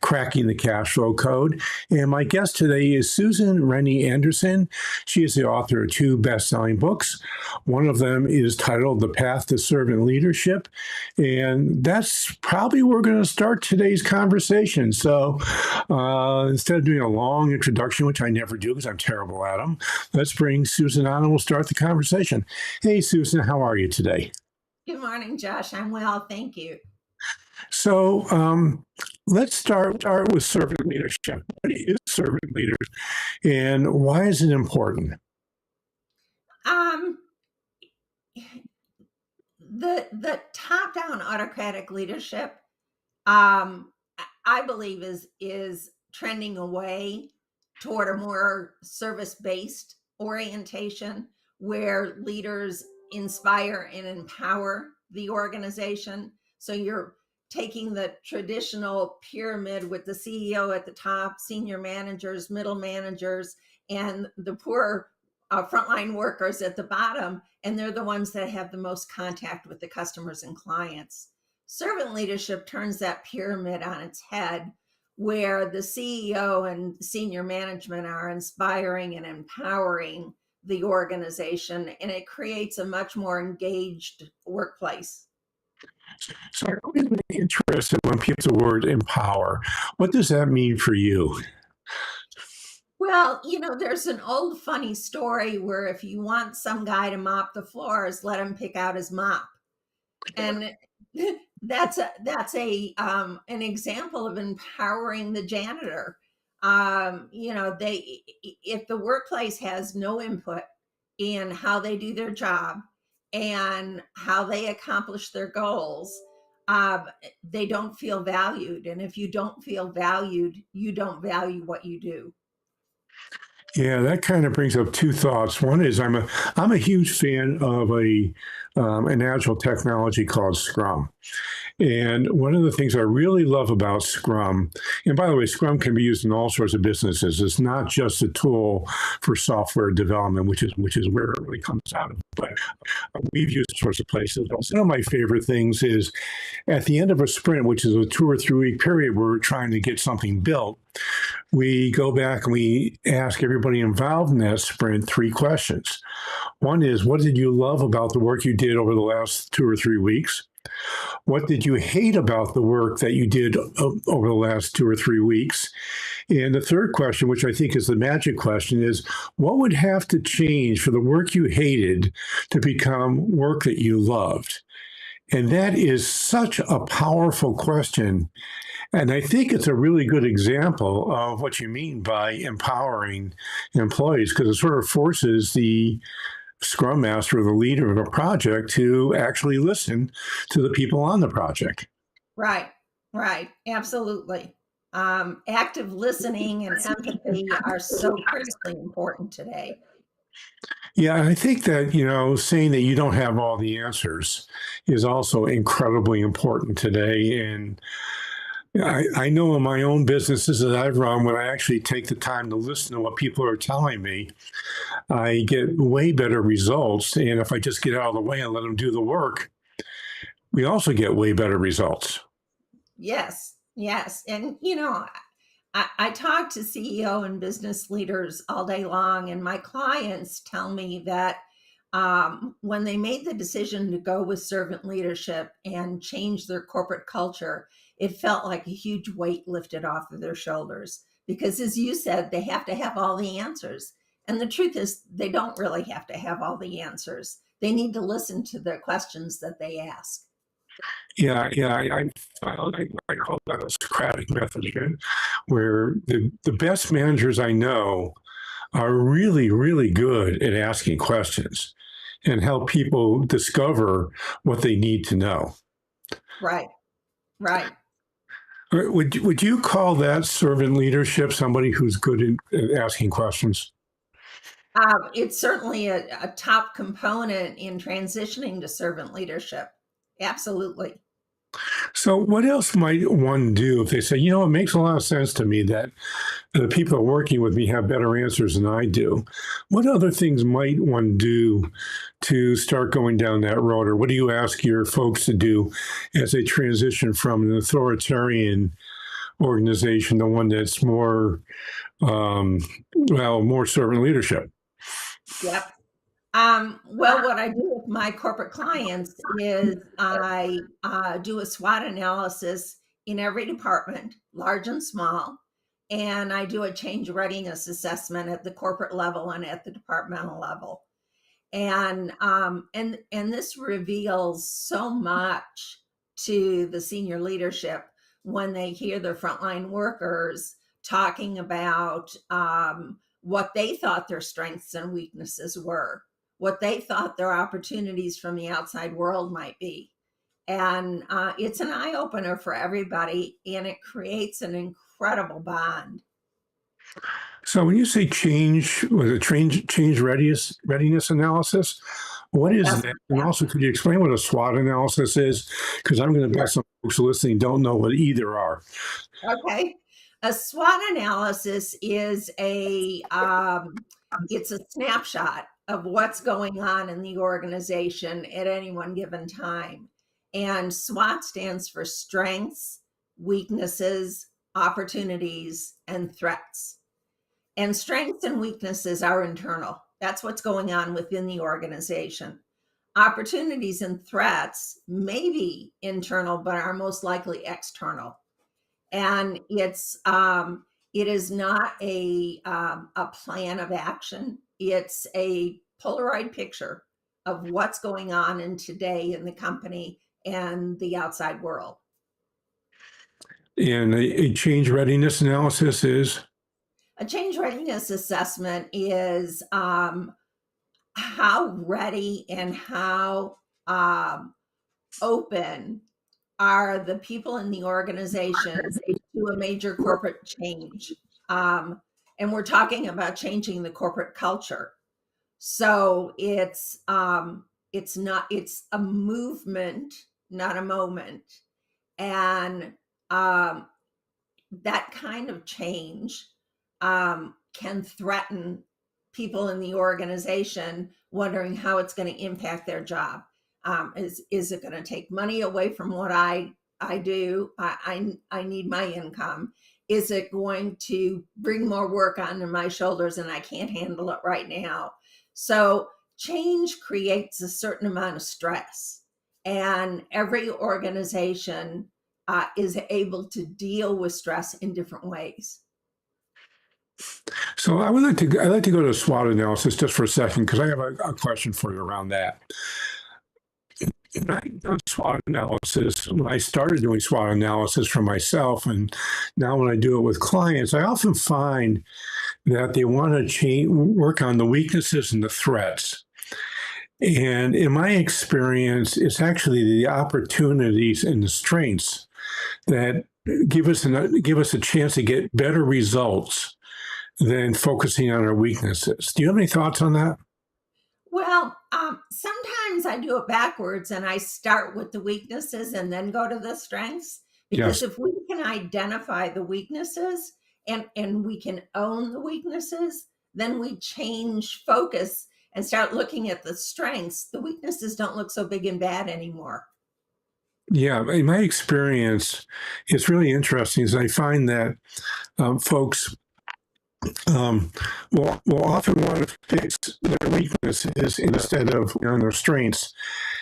Cracking the Cash Flow Code. And my guest today is Susan Renni Anderson. She is the author of two best-selling books. One of them is titled The Path to Servant Leadership. And that's probably where we're going to start today's conversation. So instead of doing a long introduction, which I never do because I'm terrible at them, let's bring Susan on and we'll start the conversation. Hey, Susan, how are you today? Good morning, Josh. I'm well, thank you. So let's start with servant leadership. What is servant leadership, and why is it important? The top-down autocratic leadership, I believe, is trending away toward a more service-based orientation where leaders inspire and empower the organization. So you're taking the traditional pyramid with the CEO at the top, senior managers, middle managers, and the poor frontline workers at the bottom, and they're the ones that have the most contact with the customers and clients. Servant leadership turns that pyramid on its head, where the CEO and senior management are inspiring and empowering the organization, and it creates a much more engaged workplace. So I'm always interested when people use the word empower. What does that mean for you? Well, there's an old funny story where if you want some guy to mop the floors, let him pick out his mop. And that's an example of empowering the janitor. If the workplace has no input in how they do their job and how they accomplish their goals, they don't feel valued. And if you don't feel valued, you don't value what you do. Yeah, that kind of brings up two thoughts. One is I'm a huge fan of an agile technology called Scrum. And one of the things I really love about Scrum, and by the way, Scrum can be used in all sorts of businesses. It's not just a tool for software development, which is where it really comes out of. But we've used sorts of places. One of my favorite things is at the end of a sprint, which is a 2 or 3 week period where we're trying to get something built, we go back and we ask everybody involved in that sprint 3 questions. One is, what did you love about the work you did over the last 2 or 3 weeks? What did you hate about the work that you did over the last 2 or 3 weeks? And the third question, which I think is the magic question, is what would have to change for the work you hated to become work that you loved? And that is such a powerful question. And I think it's a really good example of what you mean by empowering employees, because it sort of forces the Scrum Master or the leader of a project to actually listen to the people on the project. Right, absolutely. Active listening and empathy are so critically important today. Yeah, I think that, saying that you don't have all the answers is also incredibly important today. And I know in my own businesses that I've run, when I actually take the time to listen to what people are telling me, I get way better results. And if I just get out of the way and let them do the work, we also get way better results. Yes. And, I talk to CEO and business leaders all day long, and my clients tell me that when they made the decision to go with servant leadership and change their corporate culture, it felt like a huge weight lifted off of their shoulders. Because as you said, they have to have all the answers. And the truth is, they don't really have to have all the answers. They need to listen to the questions that they ask. Yeah, I call that a Socratic method again, where the best managers I know are really, really good at asking questions and help people discover what they need to know. Right. Would you call that servant leadership, somebody who's good at asking questions? It's certainly a top component in transitioning to servant leadership. Absolutely. So what else might one do if they say, it makes a lot of sense to me that the people working with me have better answers than I do. What other things might one do to start going down that road? Or what do you ask your folks to do as they transition from an authoritarian organization, the one that's more, more servant leadership. Yep. Well, what I do with my corporate clients is I do a SWOT analysis in every department, large and small, and I do a change readiness assessment at the corporate level and at the departmental level. And this reveals so much to the senior leadership when they hear their frontline workers talking about what they thought their strengths and weaknesses were, what they thought their opportunities from the outside world might be. And it's an eye opener for everybody, and it creates an incredible bond. So when you say change readiness analysis, what is That's that? And also, could you explain what a SWOT analysis is? Because I'm going to bet some folks listening don't know what either are. okay. A SWOT analysis is it's a snapshot of what's going on in the organization at any one given time. And SWOT stands for strengths, weaknesses, opportunities, and threats. And strengths and weaknesses are internal. That's what's going on within the organization. Opportunities and threats may be internal, but are most likely external. And it is not a plan of action. It's a Polaroid picture of what's going on in today in the company and the outside world. And a change readiness analysis is? A change readiness assessment is how ready and how open are the people in the organization to a major corporate change. And we're talking about changing the corporate culture. So it's a movement, not a moment. And that kind of change can threaten people in the organization, wondering how it's going to impact their job. Is it going to take money away from what I do? I need my income. Is it going to bring more work onto my shoulders and I can't handle it right now? So change creates a certain amount of stress, and every organization is able to deal with stress in different ways. So I'd like to go to SWOT analysis just for a second, because I have a question for you around that. And I done SWOT analysis when I started doing SWOT analysis for myself, and now when I do it with clients, I often find that they want to work on the weaknesses and the threats. And in my experience, it's actually the opportunities and the strengths that give us a chance to get better results than focusing on our weaknesses. Do you have any thoughts on that? Well, sometimes I do it backwards and I start with the weaknesses and then go to the strengths. Because Yes. if we can identify the weaknesses and we can own the weaknesses, then we change focus and start looking at the strengths. The weaknesses don't look so big and bad anymore. Yeah, in my experience, it's really interesting. Is I find that folks will often want to fix their weaknesses instead of on their strengths.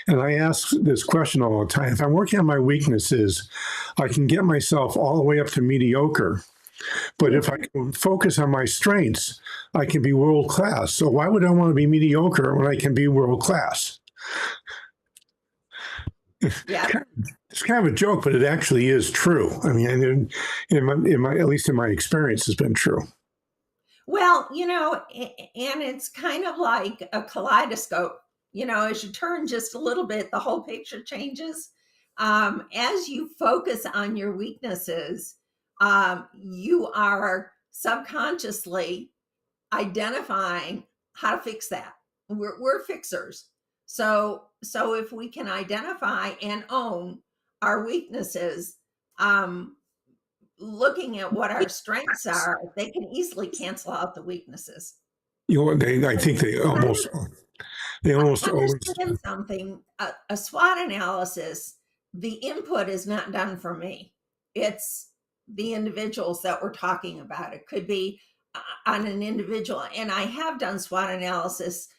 And I ask this question all the time. If I'm working on my weaknesses, I can get myself all the way up to mediocre. But if I can focus on my strengths, I can be world class. So why would I want to be mediocre when I can be world class? Yeah. It's kind of a joke, but it actually is true. I mean, at least in my experience, has been true. Well, and it's kind of like a kaleidoscope. As you turn just a little bit, the whole picture changes. As you focus on your weaknesses, you are subconsciously identifying how to fix that. We're fixers. So if we can identify and own our weaknesses, looking at what our strengths are, they can easily cancel out the weaknesses. I think they almost always. Understand something. A SWOT analysis, the input is not done for me. It's the individuals that we're talking about. It could be on an individual. And I have done SWOT analysis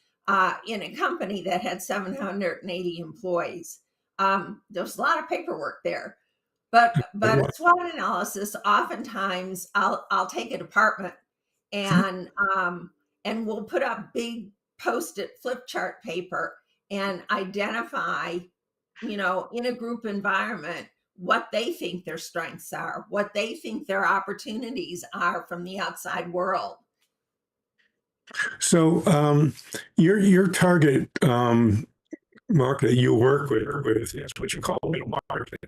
in a company that had 780 employees. There's a lot of paperwork there. But a SWOT analysis, oftentimes I'll take a department and we'll put up big post-it flip chart paper and identify, in a group environment, what they think their strengths are, what they think their opportunities are from the outside world. So your target market you work with is what you call middle market.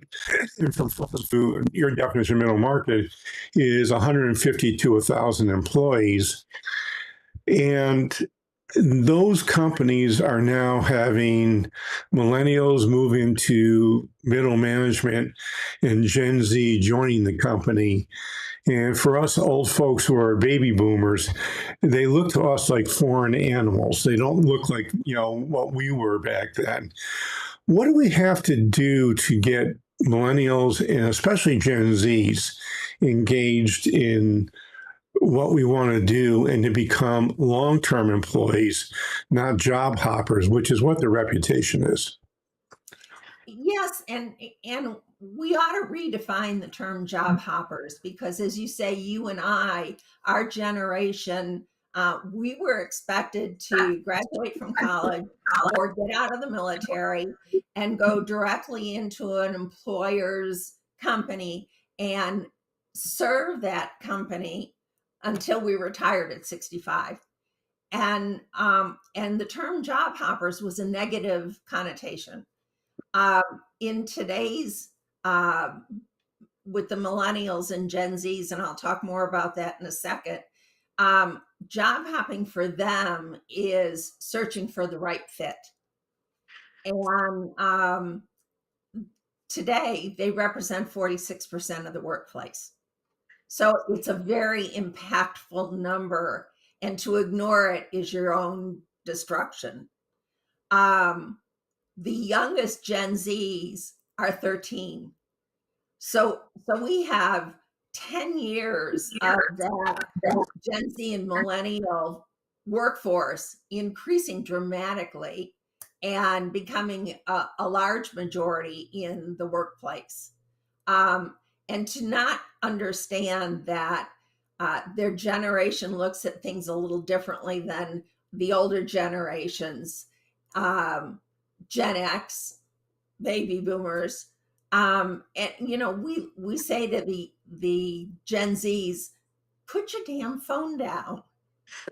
And to your definition of middle market is 150 to 1,000 employees. And those companies are now having millennials move into middle management and Gen Z joining the company. And for us old folks who are baby boomers, they look to us like foreign animals. They don't look like, what we were back then. What do we have to do to get millennials and especially Gen Zs engaged in what we want to do and to become long-term employees, not job hoppers, which is what their reputation is? Yes, and we ought to redefine the term job hoppers, because as you say, you and I, our generation, we were expected to graduate from college or get out of the military and go directly into an employer's company and serve that company until we retired at 65. And the term job hoppers was a negative connotation. In today's, with the millennials and Gen Zs, and I'll talk more about that in a second, job hopping for them is searching for the right fit. And today they represent 46% of the workplace. So it's a very impactful number, and to ignore it is your own destruction. The youngest Gen Zs are 13. So we have 10 years of that Gen Z and millennial workforce increasing dramatically and becoming a large majority in the workplace. And to not understand that their generation looks at things a little differently than the older generations, Gen X, baby boomers. And we say to the Gen Zs, put your damn phone down.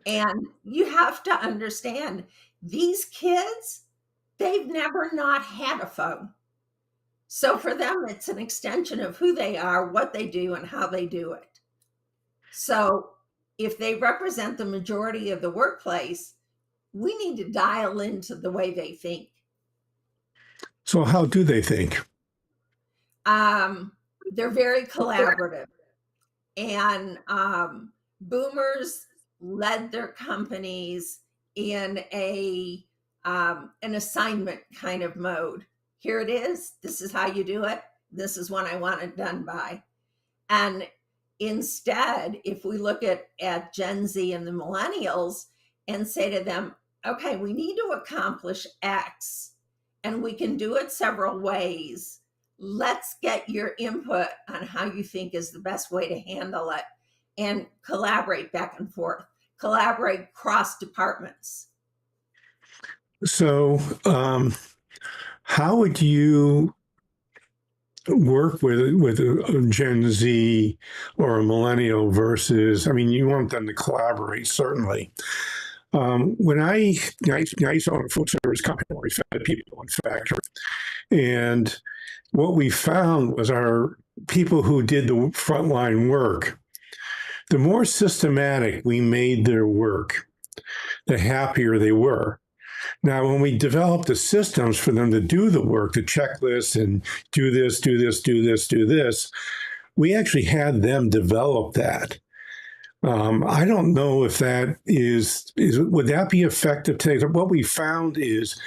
And you have to understand, these kids, they've never not had a phone. So for them, it's an extension of who they are, what they do, and how they do it. So if they represent the majority of the workplace, we need to dial into the way they think. So how do they think? They're very collaborative. And boomers led their companies in an assignment kind of mode. Here it is. This is how you do it. This is when I want it done by. And instead, if we look at Gen Z and the millennials and say to them, okay, we need to accomplish X, and we can do it several ways. Let's get your input on how you think is the best way to handle it, and collaborate back and forth, collaborate cross departments. So how would you work with a Gen Z or a millennial versus, you want them to collaborate, certainly. When I used to own a food service company where we fed people in factory, and what we found was our people who did the frontline work, the more systematic we made their work, the happier they were. Now, when we developed the systems for them to do the work, the checklist and do this, do this, do this, do this, we actually had them develop that. I don't know if that would that be effective today? What we found is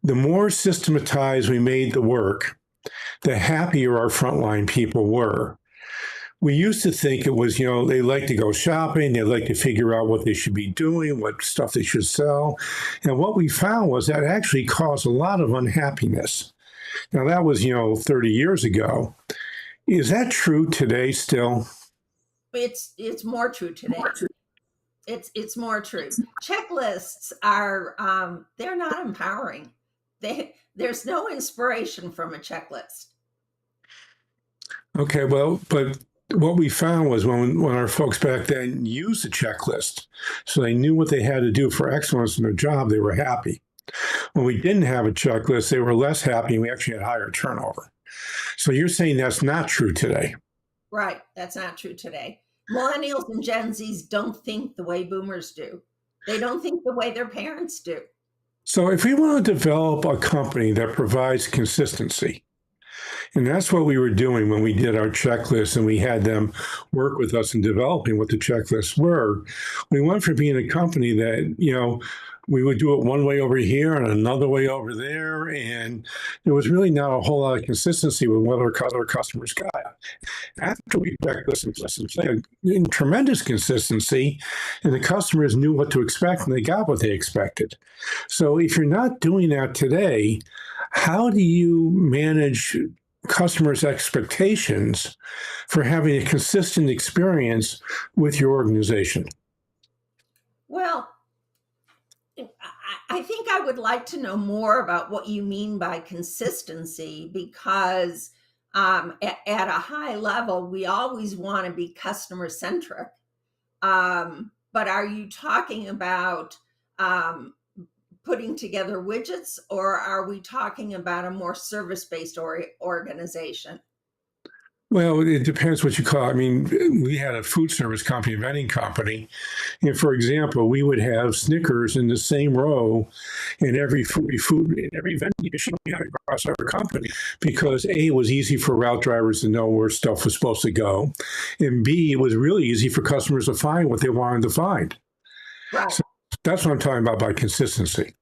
the more systematized we made the work, the happier our frontline people were. we used to think it was, they like to go shopping, they like to figure out what they should be doing, what stuff they should sell. And what we found was that actually caused a lot of unhappiness. Now, that was, 30 years ago. Is that true today still? It's more true today. It's more true. Checklists are they're not empowering. There's no inspiration from a checklist. Okay, well, but what we found was when our folks back then used the checklist, so they knew what they had to do for excellence in their job, they were happy. When we didn't have a checklist, they were less happy, and we actually had higher turnover. So you're saying that's not true today? Right. That's not true today. Millennials and Gen Zs don't think the way boomers do. They don't think the way their parents do. So if we want to develop a company that provides consistency, and that's what we were doing when we did our checklist and we had them work with us in developing what the checklists were. We went from being a company that, we would do it one way over here and another way over there. And there was really not a whole lot of consistency with what our customers got. After we checked in tremendous consistency, and the customers knew what to expect and they got what they expected. So if you're not doing that today, how do you manage customers' expectations for having a consistent experience with your organization? Well, I think I would like to know more about what you mean by consistency, because at a high level, we always want to be customer centric. But are you talking about putting together widgets, or are we talking about a more service-based organization? Well, it depends what you call it. I mean, we had a food service company, a vending company. And for example, we would have Snickers in the same row in every in every vending machine we had across our company, because A, it was easy for route drivers to know where stuff was supposed to go. And B, it was really easy for customers to find what they wanted to find. Right. So that's what I'm talking about by consistency.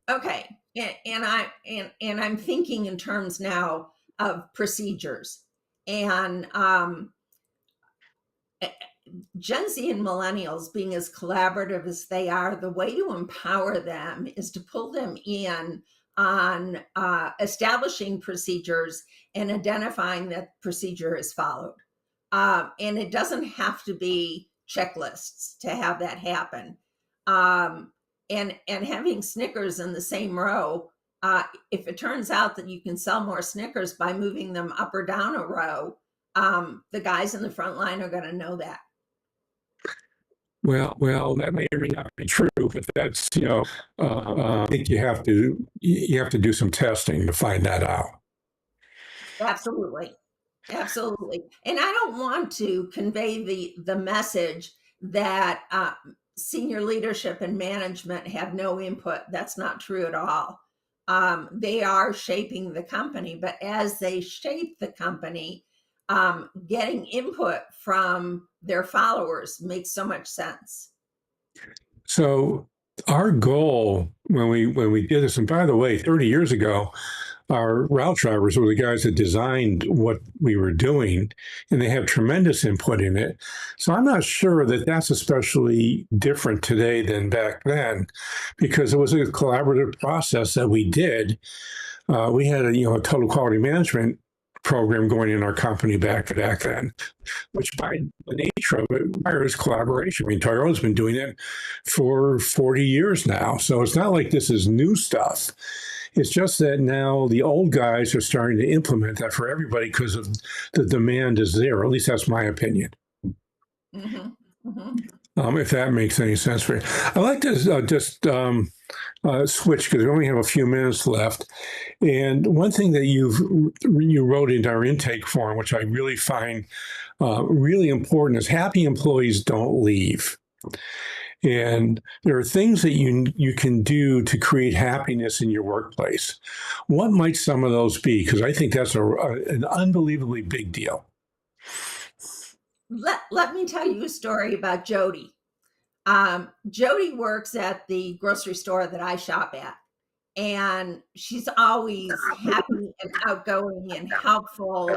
Okay. And I'm thinking in terms now of procedures. And Gen Z and millennials, being as collaborative as they are, the way to empower them is to pull them in on establishing procedures and identifying that procedure is followed. And it doesn't have to be checklists to have that happen. And having Snickers in the same row, if it turns out that you can sell more Snickers by moving them up or down a row, the guys in the front line are going to know that. Well, that may or may not be true, but that's, I think you have to do some testing to find that out. Absolutely. Absolutely. And I don't want to convey the message that senior leadership and management have no input. That's not true at all. They are shaping the company, but as they shape the company, getting input from their followers makes so much sense. So our goal when we did this, and by the way, 30 years ago, our route drivers were the guys that designed what we were doing, and they have tremendous input in it. So I'm not sure that that's especially different today than back then, because it was a collaborative process that we did. We had a total quality management program going in our company back then, which by the nature of it requires collaboration. I mean, Toyota's been doing it for 40 years now. So it's not like this is new stuff. It's just that now the old guys are starting to implement that for everybody because of the demand is there. At least that's my opinion. Mm-hmm. Mm-hmm. If that makes any sense for you. I'd like to just switch, because we only have a few minutes left. And one thing that you wrote into our intake form, which I really find really important, is happy employees don't leave. And there are things that you can do to create happiness in your workplace. What might some of those be? Because I think that's an unbelievably big deal. Let me tell you a story about Jody. Jody works at the grocery store that I shop at, and she's always happy and outgoing and helpful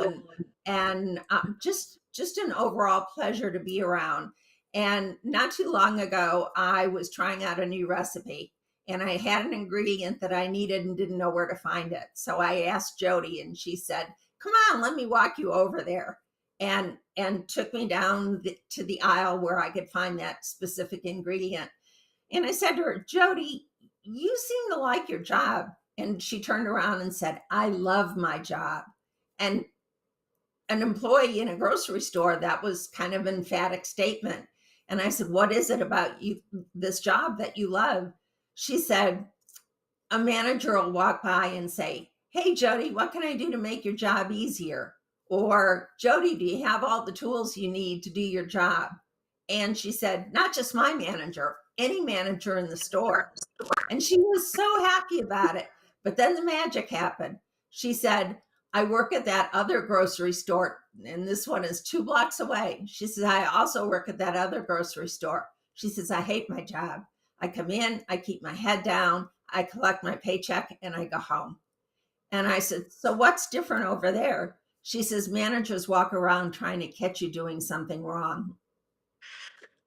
and just just an overall pleasure to be around. And not too long ago, I was trying out a new recipe and I had an ingredient that I needed and didn't know where to find it. So I asked Jody and she said, "Come on, let me walk you over there." And took me down to the aisle where I could find that specific ingredient. And I said to her, "Jody, you seem to like your job." And she turned around and said, "I love my job." And an employee in a grocery store, that was kind of an emphatic statement. And I said, "What is it about you, this job that you love?" She said, "A manager will walk by and say, 'Hey, Jody, what can I do to make your job easier?' Or, 'Jody, do you have all the tools you need to do your job?'" And she said, "Not just my manager, any manager in the store." And she was so happy about it. But then the magic happened. She said, "I work at that other grocery store, and this one is 2 blocks away." She says, "I also work at that other grocery store." She says, "I hate my job. I come in, I keep my head down, I collect my paycheck, and I go home." And I said, "So what's different over there?" She says, "Managers walk around trying to catch you doing something wrong."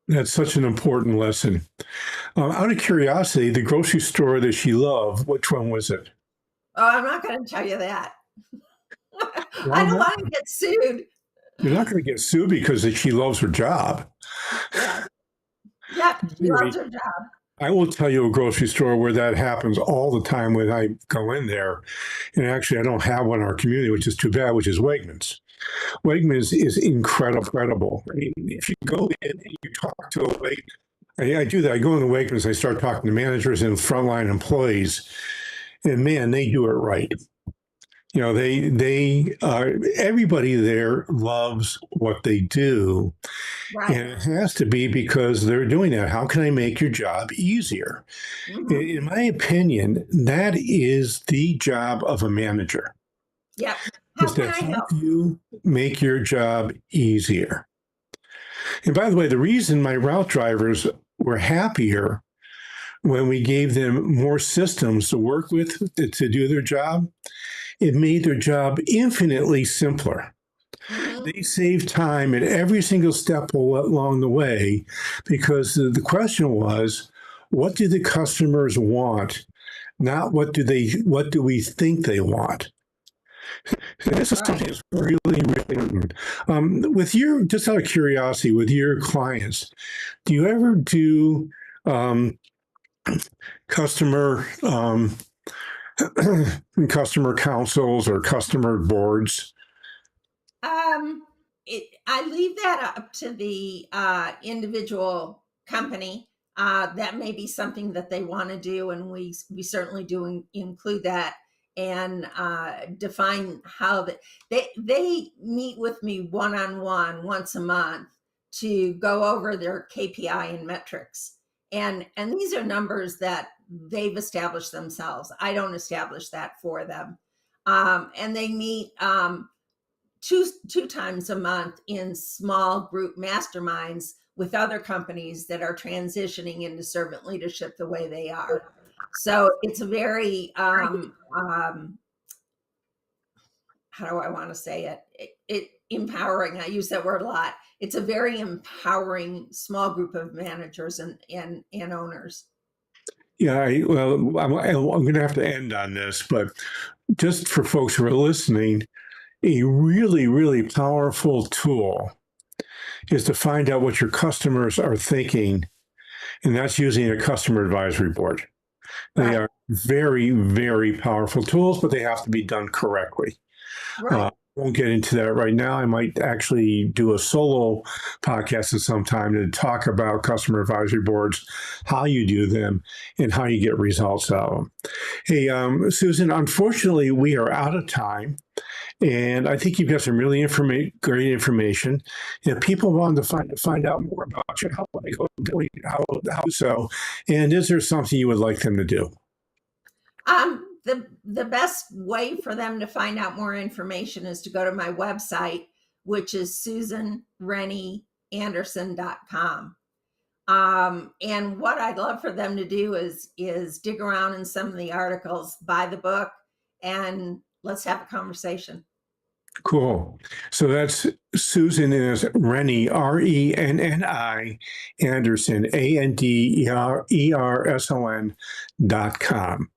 That's such an important lesson. Out of curiosity, the grocery store that she loved, which one was it? Oh, I'm not going to tell you that. Why I don't not? want to get sued. You're not going to get sued because she loves her job. Yeah. Yeah. She Anyway, loves her job. I will tell you a grocery store where that happens all the time when I go in there. And actually, I don't have one in our community, which is too bad, which is Wegmans. Wegmans is incredible. I mean, if you go in and you talk to a Wegmans, I do that. I go into Wegmans, I start talking to managers and frontline employees, and man, they do it right. You know, everybody there loves what they do, Right. and it has to be because they're doing that. How can I make your job easier? Hmm. In my opinion, that is the job of a manager, Yep. is How can to I help help? you make your job easier. And by the way, the reason my route drivers were happier when we gave them more systems to work with to do their job, it made their job infinitely simpler. Hmm. They saved time at every single step along the way because the question was, what do the customers want? Not what do we think they want? And this is something Right. that's really important. With your, just out of curiosity, with your clients, do you ever do um, customer customer councils or customer boards? Um, I leave that up to the individual company. That may be something that they want to do, and we certainly do include that and define how they meet with me one on one once a month to go over their KPI and metrics. And these are numbers that they've established themselves. I don't establish that for them. And they meet two times a month in small group masterminds with other companies that are transitioning into servant leadership the way they are. So it's a very how do I want to say it empowering. I use that word a lot. It's a very empowering small group of managers and owners. Yeah, I'm going to have to end on this, but just for folks who are listening, a really powerful tool is to find out what your customers are thinking, and that's using a customer advisory board. They Right. are very powerful tools, but they have to be done correctly. Right. I won't get into that right now. I might actually do a solo podcast at some time to talk about customer advisory boards, how you do them, and how you get results out of them. Hey, Susan, unfortunately, we are out of time. And I think you've got some really great information. If people want to find out more about you, how they go doing, how so, and is there something you would like them to do? The best way for them to find out more information is to go to my website, which is susanrennianderson.com. And what I'd love for them to do is dig around in some of the articles, buy the book, and let's have a conversation. Cool. So that's Susan is Rennie, Renni, Anderson, Anderson.com.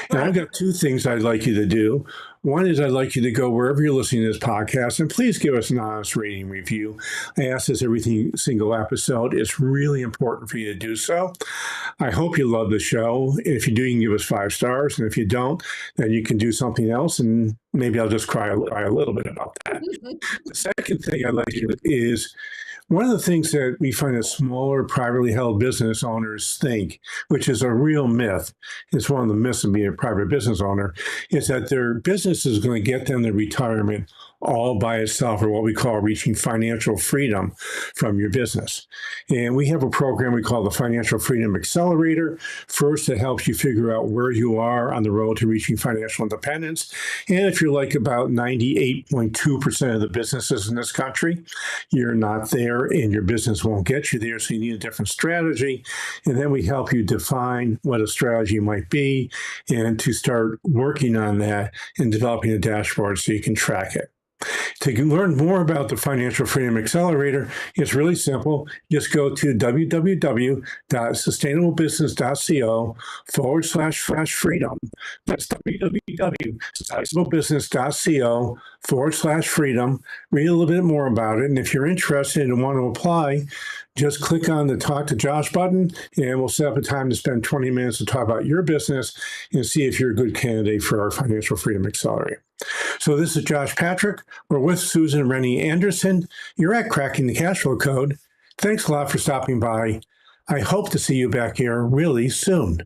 And I've Right. got two things I'd like you to do. One is I'd like you to go wherever you're listening to this podcast and please give us an honest rating review. I ask this every single episode. It's really important for you to do so. I hope you love the show. If you do, you can give us 5 stars. And if you don't, then you can do something else. And maybe I'll just cry a little bit about that. The second thing I'd like to do is one of the things that we find that smaller privately held business owners think, which is a real myth, it's one of the myths of being a private business owner, is that their business is going to get them their retirement all by itself, or what we call reaching financial freedom from your business. And we have a program we call the Financial Freedom Accelerator. First, it helps you figure out where you are on the road to reaching financial independence. And if you're like about 98.2% of the businesses in this country, you're not there and your business won't get you there. So you need a different strategy. And then we help you define what a strategy might be and to start working on that and developing a dashboard so you can track it. To learn more about the Financial Freedom Accelerator, it's really simple. Just go to www.sustainablebusiness.co/freedom. That's www.sustainablebusiness.co/freedom. Read a little bit more about it. And if you're interested and want to apply, just click on the Talk to Josh button, and we'll set up a time to spend 20 minutes to talk about your business and see if you're a good candidate for our Financial Freedom Accelerator. So this is Josh Patrick. We're with Susan Renni Anderson. You're at Cracking the Cash Flow Code. Thanks a lot for stopping by. I hope to see you back here really soon.